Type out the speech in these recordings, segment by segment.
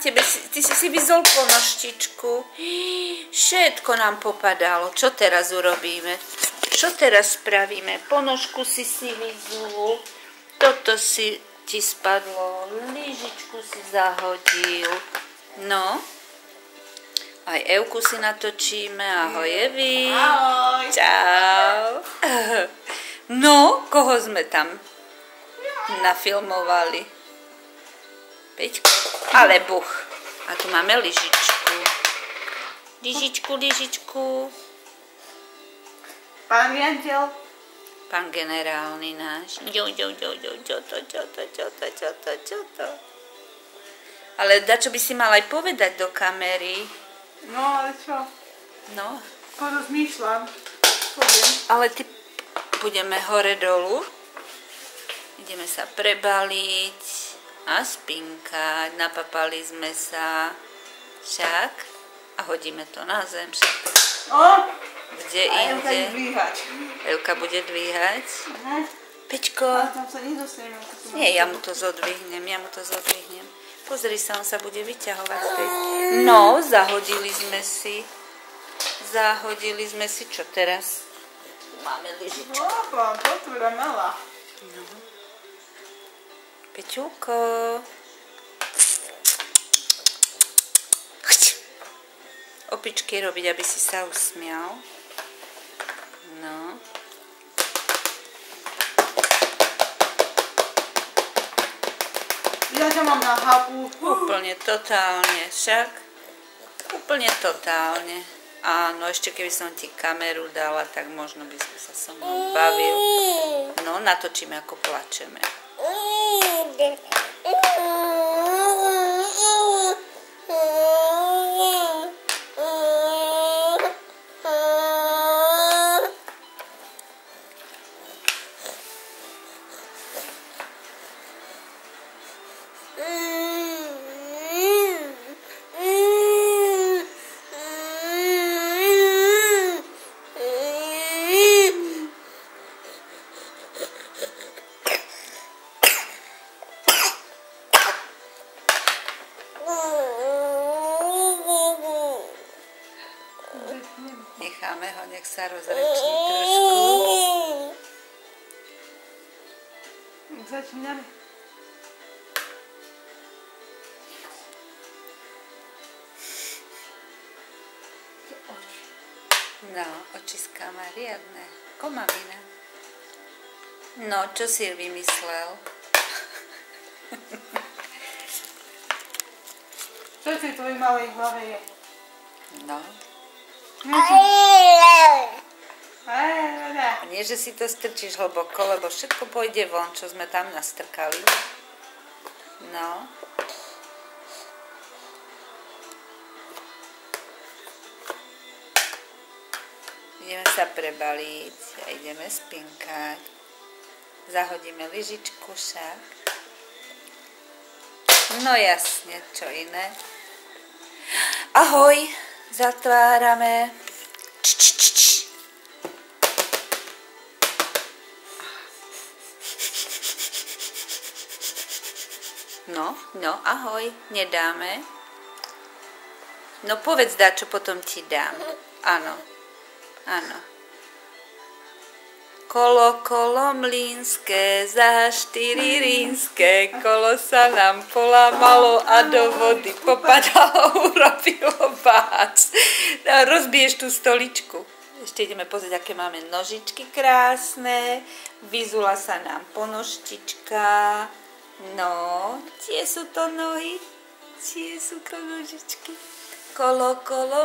ty si vyzol ponoštičku. Všetko nám popadalo. Čo teraz urobíme? Čo teraz spravíme? Ponožku si vyzul. Toto ti spadlo. Lyžičku si zahodil. No. Aj Evku si natočíme. Ahoj, Evi. Ahoj. Čau. No, koho sme tam nafilmovali? Peťko. Ale buch. A tu máme lyžičku. Lyžičku. Pán riaditeľ. Pán generálny náš. Čo to. Ale dačo by si mal aj povedať do kamery. No, ale čo? No. Porozmýšľam. Poviem. Ale ty budeme hore dolu. Ideme sa prebaliť a spinkať. Napapali sme sa. Však. A hodíme to na zem. Však. Kde inde? A Evka bude dvíhať. Evka bude dvíhať. Peťko. Ale tam sa nedostaneme. Nie, ja mu to zodvihnem. Pozri sa, on sa bude vyťahovať z tej... No, zahodili sme si. Čo teraz? Máme lyžičku. Opa, potvrda malá. No. Peťuko. Opičky robiť, aby si sa usmial. No. Ja ťa mám na hapu. Úplne totálne, však. Úplne totálne. Áno, ešte keby som ti kameru dala, tak možno by sme sa so mnou bavil. No, natočíme, ako plačeme. Necháme ho, nech sa rozreční trošku. Začíname. No, očiská má riadne. Komamina. No, čo si vymyslel? Čo v tej tvojej malej hlave je? No. Nie, že si to strčíš hlboko, lebo všetko pôjde von, čo sme tam nastrkali. No. Ideme sa prebaliť a ideme spinkať. Zahodíme lyžičku však. No jasne, čo iné. Ahoj, zatvárame. No, ahoj, nedáme. No povedz, čo potom ti dám. Áno. Kolo mlynské, za 4 rínske, kolo sa nám polámalo a do vody popadalo, urobilo bác. No, rozbiješ tú stoličku. Ešte ideme pozrieť, aké máme nožičky krásne. Vyzula sa nám ponoštička. No, tie sú to nohy, tie sú to nožičky. Kolo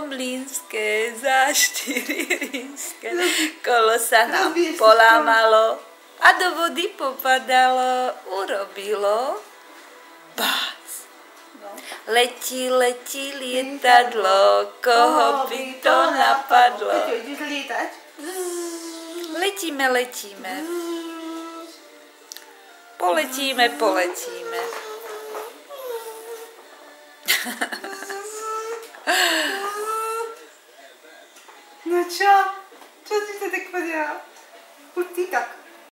mlynské, za 4 rínske, kolo sa nám polámalo a do vody popadalo, urobilo bác. Letí lietadlo, koho by to napadlo. Peťo, ideš lietať? Letíme. Poletíme. No čo? Čo si sa tak podělal? Už ty tak.